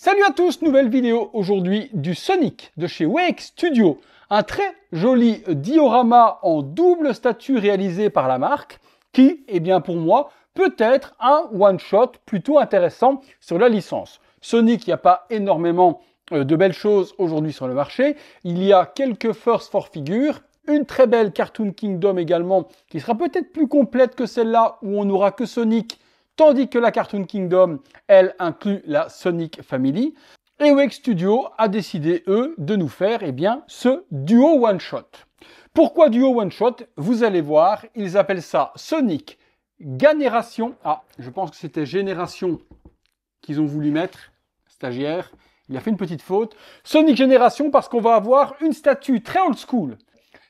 Salut à tous, nouvelle vidéo aujourd'hui du Sonic de chez Wake Studio. Un très joli diorama en double statue réalisé par la marque qui, eh bien pour moi, peut être un one-shot plutôt intéressant sur la licence. Sonic, il n'y a pas énormément de belles choses aujourd'hui sur le marché. Il y a quelques first for figure, une très belle Cartoon Kingdom également qui sera peut-être plus complète que celle-là où on n'aura que Sonic. Tandis que la Cartoon Kingdom, elle, inclut la Sonic Family. Et Wake Studio a décidé, eux, de nous faire ce duo one-shot. Pourquoi duo one-shot? Vous allez voir, ils appellent ça Sonic Ganération. Ah, je pense que c'était Génération qu'ils ont voulu mettre, stagiaire. Il a fait une petite faute. Sonic Génération parce qu'on va avoir une statue très old school.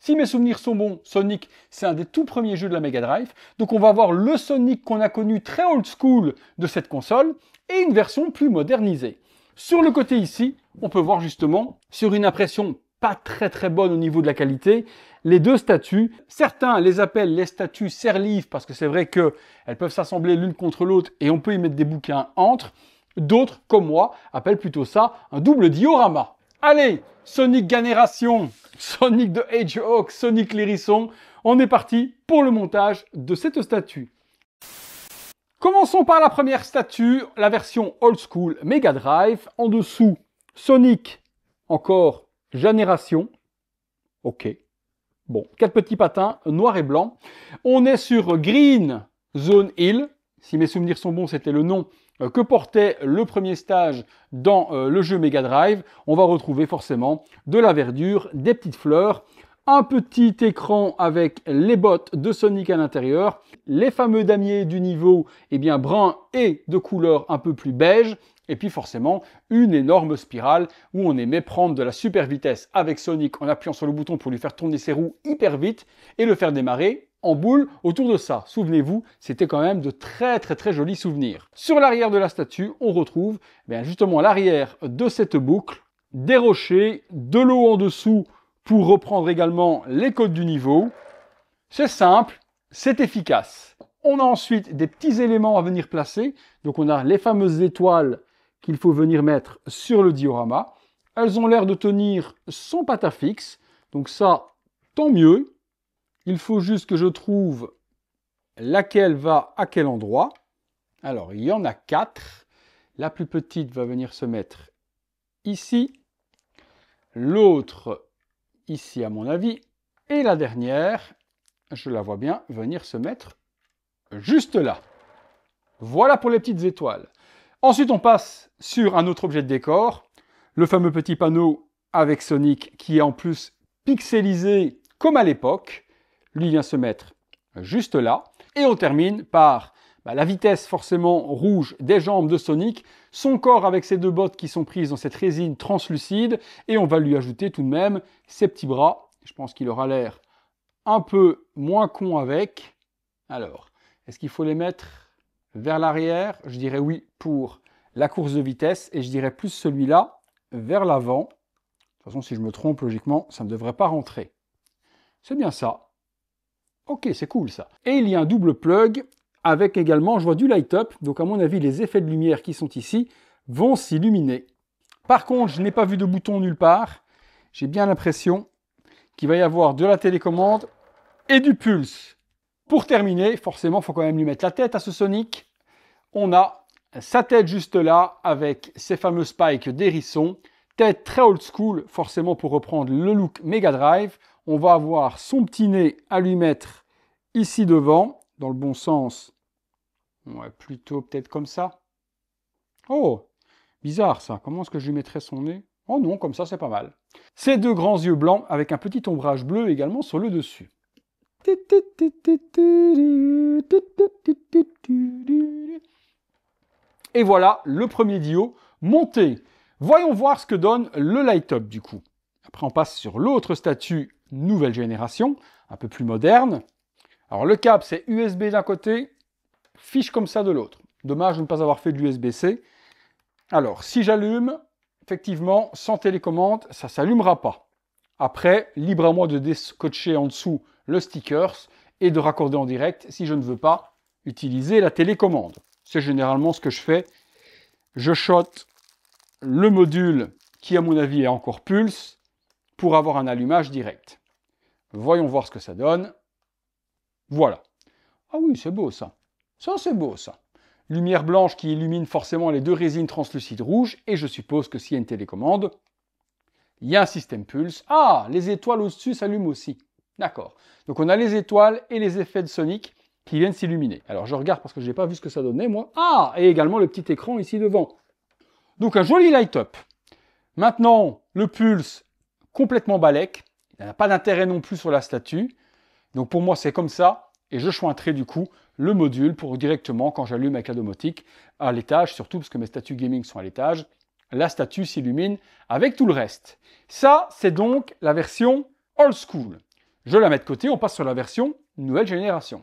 Si mes souvenirs sont bons, Sonic, c'est un des tout premiers jeux de la Mega Drive. Donc on va avoir le Sonic qu'on a connu très old school de cette console et une version plus modernisée. Sur le côté ici, on peut voir justement, sur une impression pas très bonne au niveau de la qualité, les deux statues. Certains les appellent les statues serre-livre parce que c'est vrai qu'elles peuvent s'assembler l'une contre l'autre et on peut y mettre des bouquins entre. D'autres, comme moi, appellent plutôt ça un double diorama. Allez, Sonic Ganération, Sonic the Hedgehog, Sonic l'hérisson, on est parti pour le montage de cette statue. Commençons par la première statue, la version old school Mega Drive. En dessous, Sonic, encore Génération. Ok. Bon, 4 petits patins, noir et blanc. On est sur Green Zone Hill. Si mes souvenirs sont bons, c'était le nom que portait le premier stage dans le jeu Mega Drive. On va retrouver forcément de la verdure, des petites fleurs, un petit écran avec les bottes de Sonic à l'intérieur, les fameux damiers du niveau brun et de couleur un peu plus beige, et puis forcément une énorme spirale où on aimait prendre de la super vitesse avec Sonic en appuyant sur le bouton pour lui faire tourner ses roues hyper vite et le faire démarrer en boule autour de ça. Souvenez-vous, c'était quand même de très jolis souvenirs. Sur l'arrière de la statue, on retrouve justement l'arrière de cette boucle, des rochers, de l'eau en dessous pour reprendre également les codes du niveau. C'est simple, c'est efficace. On a ensuite des petits éléments à venir placer. Donc on a les fameuses étoiles qu'il faut venir mettre sur le diorama. Elles ont l'air de tenir son patafix. Donc ça, tant mieux. Il faut juste que je trouve laquelle va à quel endroit. Alors, il y en a 4. La plus petite va venir se mettre ici. L'autre, ici à mon avis. Et la dernière, je la vois bien venir se mettre juste là. Voilà pour les petites étoiles. Ensuite, on passe sur un autre objet de décor. Le fameux petit panneau avec Sonic qui est en plus pixelisé comme à l'époque. Lui vient se mettre juste là. Et on termine par la vitesse forcément rouge des jambes de Sonic, son corps avec ses deux bottes qui sont prises dans cette résine translucide, et on va lui ajouter tout de même ses petits bras. Je pense qu'il aura l'air un peu moins con avec. Alors, est-ce qu'il faut les mettre vers l'arrière? Je dirais oui pour la course de vitesse, et je dirais plus celui-là vers l'avant. De toute façon, si je me trompe, logiquement, ça ne devrait pas rentrer. C'est bien ça. Ok, c'est cool ça. Et il y a un double plug avec également, je vois du light-up. Donc à mon avis, les effets de lumière qui sont ici vont s'illuminer. Par contre, je n'ai pas vu de bouton nulle part. J'ai bien l'impression qu'il va y avoir de la télécommande et du pulse. Pour terminer, forcément, il faut quand même lui mettre la tête à ce Sonic. On a sa tête juste là avec ses fameux spikes d'hérisson. Tête très old school, forcément pour reprendre le look Mega Drive. On va avoir son petit nez à lui mettre ici devant, dans le bon sens. Ouais, plutôt peut-être comme ça. Oh, bizarre ça. Comment est-ce que je lui mettrais son nez? Oh non, comme ça c'est pas mal. Ces deux grands yeux blancs avec un petit ombrage bleu également sur le dessus. Et voilà le premier dio monté. Voyons voir ce que donne le light-up du coup. Après on passe sur l'autre statue nouvelle génération, un peu plus moderne. Alors le câble c'est USB d'un côté, fiche comme ça de l'autre. Dommage de ne pas avoir fait de l'USB-C. Alors si j'allume, effectivement sans télécommande, ça ne s'allumera pas. Après, libre à moi de descotcher en dessous le stickers et de raccorder en direct si je ne veux pas utiliser la télécommande. C'est généralement ce que je fais. Je shot le module qui, à mon avis, est encore pulse pour avoir un allumage direct. Voyons voir ce que ça donne. Voilà. Ah oui, c'est beau ça. Ça, c'est beau ça. Lumière blanche qui illumine forcément les deux résines translucides rouges. Et je suppose que s'il y a une télécommande, il y a un système pulse. Ah, les étoiles au-dessus s'allument aussi. D'accord. Donc on a les étoiles et les effets de Sonic qui viennent s'illuminer. Alors je regarde parce que je n'ai pas vu ce que ça donnait moi. Ah, et également le petit écran ici devant. Donc un joli light-up. Maintenant, le pulse complètement balèque. Il n'a pas d'intérêt non plus sur la statue. Donc pour moi c'est comme ça. Et je chointerai du coup le module pour directement, quand j'allume avec la domotique, à l'étage, surtout parce que mes statues gaming sont à l'étage, la statue s'illumine avec tout le reste. Ça, c'est donc la version old school. Je la mets de côté, on passe sur la version nouvelle génération.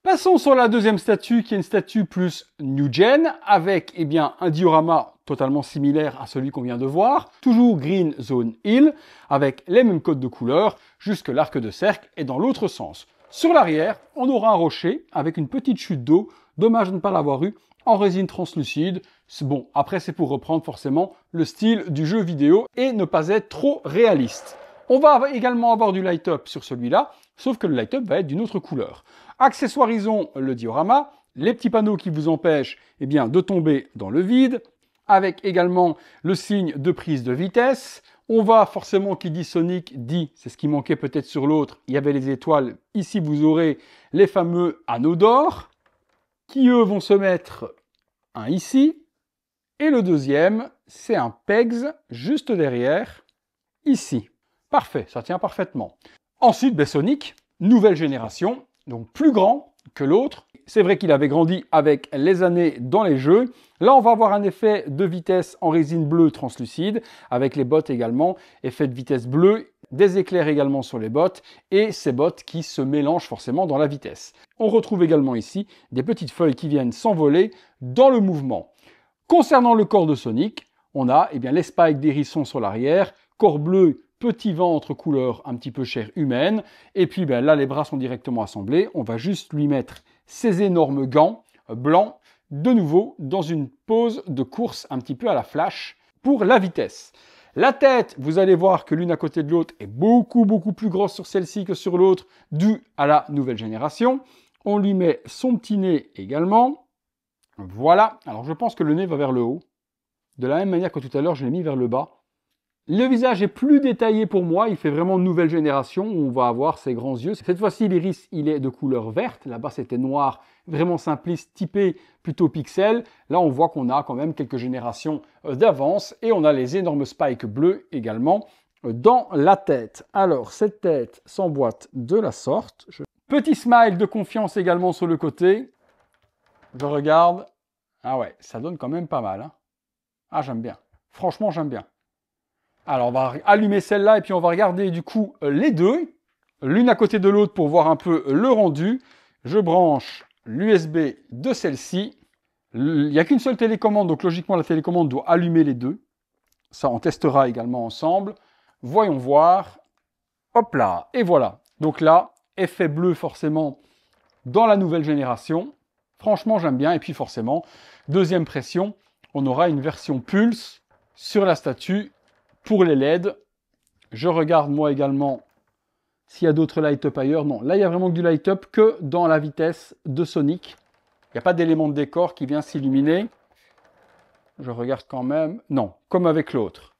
Passons sur la deuxième statue, qui est une statue plus new gen, avec un diorama totalement similaire à celui qu'on vient de voir, toujours Green Zone Hill, avec les mêmes codes de couleurs, jusque l'arc de cercle est dans l'autre sens. Sur l'arrière, on aura un rocher avec une petite chute d'eau, dommage de ne pas l'avoir eu, en résine translucide. Bon, après c'est pour reprendre forcément le style du jeu vidéo et ne pas être trop réaliste. On va également avoir du light-up sur celui-là, sauf que le light-up va être d'une autre couleur. Accessoirisons le diorama, les petits panneaux qui vous empêchent de tomber dans le vide, avec également le signe de prise de vitesse. On va forcément, qui dit Sonic, dit, c'est ce qui manquait peut-être sur l'autre, il y avait les étoiles. Ici, vous aurez les fameux anneaux d'or, qui eux vont se mettre un ici. Et le deuxième, c'est un PEGS juste derrière, ici. Parfait, ça tient parfaitement. Ensuite, Sonic, nouvelle génération, donc plus grand que l'autre. C'est vrai qu'il avait grandi avec les années dans les jeux. Là, on va avoir un effet de vitesse en résine bleue translucide, avec les bottes également, effet de vitesse bleue, des éclairs également sur les bottes, et ces bottes qui se mélangent forcément dans la vitesse. On retrouve également ici des petites feuilles qui viennent s'envoler dans le mouvement. Concernant le corps de Sonic, on a les spikes d'hérisson sur l'arrière, corps bleu, petit ventre couleur un petit peu chair humaine, et puis là les bras sont directement assemblés, on va juste lui mettre ces énormes gants blancs, de nouveau dans une pose de course un petit peu à la Flash pour la vitesse. La tête, vous allez voir que l'une à côté de l'autre est beaucoup plus grosse sur celle-ci que sur l'autre, dû à la nouvelle génération. On lui met son petit nez également. Voilà, alors je pense que le nez va vers le haut, de la même manière que tout à l'heure je l'ai mis vers le bas. Le visage est plus détaillé pour moi, il fait vraiment nouvelle génération, où on va avoir ses grands yeux. Cette fois-ci, l'iris, il est de couleur verte. Là-bas, c'était noir, vraiment simpliste, typé plutôt pixel. Là, on voit qu'on a quand même quelques générations d'avance. Et on a les énormes spikes bleus également dans la tête. Alors, cette tête s'emboîte de la sorte. Petit smile de confiance également sur le côté. Je regarde. Ah ouais, ça donne quand même pas mal. Hein. Ah, j'aime bien. Franchement, j'aime bien. Alors, on va allumer celle-là et puis on va regarder du coup les deux, l'une à côté de l'autre pour voir un peu le rendu. Je branche l'USB de celle-ci. Il n'y a qu'une seule télécommande, donc logiquement la télécommande doit allumer les deux. Ça, on testera également ensemble. Voyons voir. Hop là, et voilà. Donc là, effet bleu forcément dans la nouvelle génération. Franchement, j'aime bien. Et puis forcément, deuxième pression, on aura une version Pulse sur la statue. Pour les LED, je regarde moi également s'il y a d'autres light-up ailleurs. Non, là il y a vraiment que du light-up que dans la vitesse de Sonic. Il n'y a pas d'élément de décor qui vient s'illuminer. Je regarde quand même. Non, comme avec l'autre.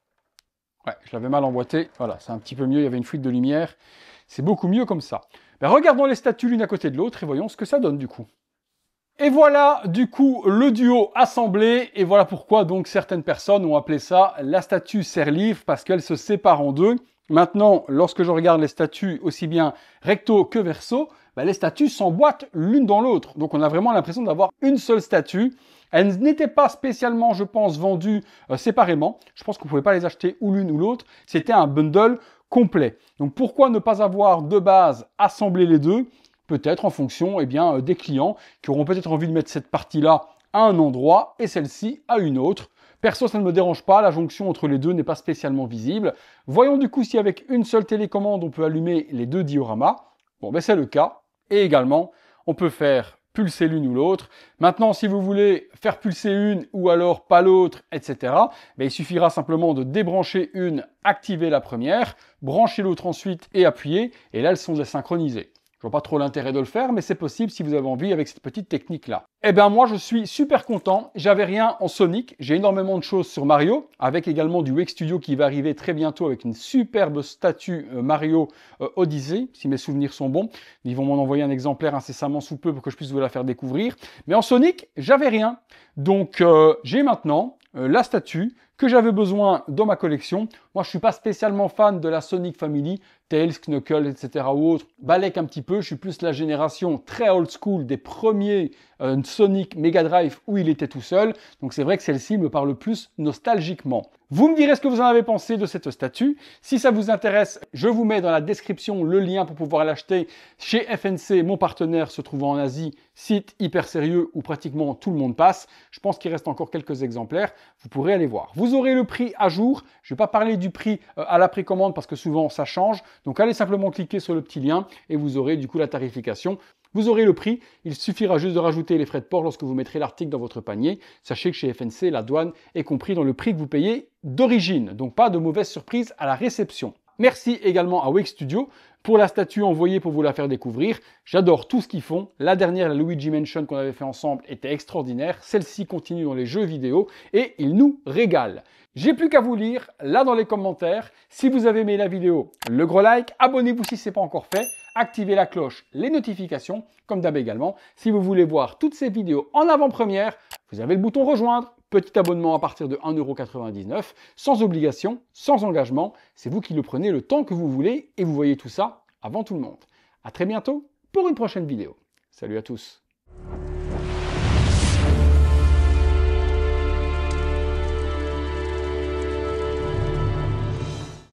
Ouais, je l'avais mal emboîté. Voilà, c'est un petit peu mieux, il y avait une fuite de lumière. C'est beaucoup mieux comme ça. Regardons les statues l'une à côté de l'autre et voyons ce que ça donne du coup. Et voilà du coup le duo assemblé, et voilà pourquoi donc certaines personnes ont appelé ça la statue serre-livre, parce qu'elle se sépare en deux. Maintenant, lorsque je regarde les statues aussi bien recto que verso, les statues s'emboîtent l'une dans l'autre. Donc on a vraiment l'impression d'avoir une seule statue. Elles n'étaient pas spécialement, je pense, vendues séparément. Je pense qu'on ne pouvait pas les acheter ou l'une ou l'autre. C'était un bundle complet. Donc pourquoi ne pas avoir de base assemblé les deux ? Peut-être en fonction des clients qui auront peut-être envie de mettre cette partie-là à un endroit et celle-ci à une autre. Perso, ça ne me dérange pas, la jonction entre les deux n'est pas spécialement visible. Voyons du coup si avec une seule télécommande, on peut allumer les deux dioramas. Bon, c'est le cas. Et également, on peut faire pulser l'une ou l'autre. Maintenant, si vous voulez faire pulser une ou alors pas l'autre, etc., ben, il suffira simplement de débrancher une, activer la première, brancher l'autre ensuite et appuyer, et là, elles sont désynchronisées. Je vois pas trop l'intérêt de le faire, mais c'est possible si vous avez envie avec cette petite technique-là. Eh bien, moi, je suis super content. J'avais rien en Sonic. J'ai énormément de choses sur Mario, avec également du Wake Studio qui va arriver très bientôt avec une superbe statue Mario Odyssey, si mes souvenirs sont bons. Ils vont m'en envoyer un exemplaire incessamment sous peu pour que je puisse vous la faire découvrir. Mais en Sonic, j'avais rien. Donc, j'ai maintenant la statue que j'avais besoin dans ma collection. Moi, je suis pas spécialement fan de la Sonic Family, Tails, Knuckles, etc. ou autres. Balek un petit peu, je suis plus la génération très old school des premiers Sonic Mega Drive où il était tout seul. Donc c'est vrai que celle-ci me parle plus nostalgiquement. Vous me direz ce que vous en avez pensé de cette statue. Si ça vous intéresse, je vous mets dans la description le lien pour pouvoir l'acheter chez FNC, mon partenaire se trouvant en Asie, site hyper sérieux où pratiquement tout le monde passe. Je pense qu'il reste encore quelques exemplaires. Vous pourrez aller voir. Vous aurez le prix à jour. Je ne vais pas parler du prix à la précommande parce que souvent ça change. Donc allez simplement cliquer sur le petit lien et vous aurez du coup la tarification. Vous aurez le prix, il suffira juste de rajouter les frais de port lorsque vous mettrez l'article dans votre panier. Sachez que chez FNC, la douane est compris dans le prix que vous payez d'origine, donc pas de mauvaise surprise à la réception. Merci également à Wake Studio pour la statue envoyée pour vous la faire découvrir. J'adore tout ce qu'ils font. La dernière, la Luigi Mansion qu'on avait fait ensemble, était extraordinaire. Celle-ci continue dans les jeux vidéo et ils nous régalent. J'ai plus qu'à vous lire là dans les commentaires. Si vous avez aimé la vidéo, le gros like, abonnez-vous si ce n'est pas encore fait, activez la cloche, les notifications, comme d'hab également. Si vous voulez voir toutes ces vidéos en avant-première, vous avez le bouton rejoindre. Petit abonnement à partir de 1,99 €, sans obligation, sans engagement. C'est vous qui le prenez le temps que vous voulez et vous voyez tout ça avant tout le monde. À très bientôt pour une prochaine vidéo. Salut à tous.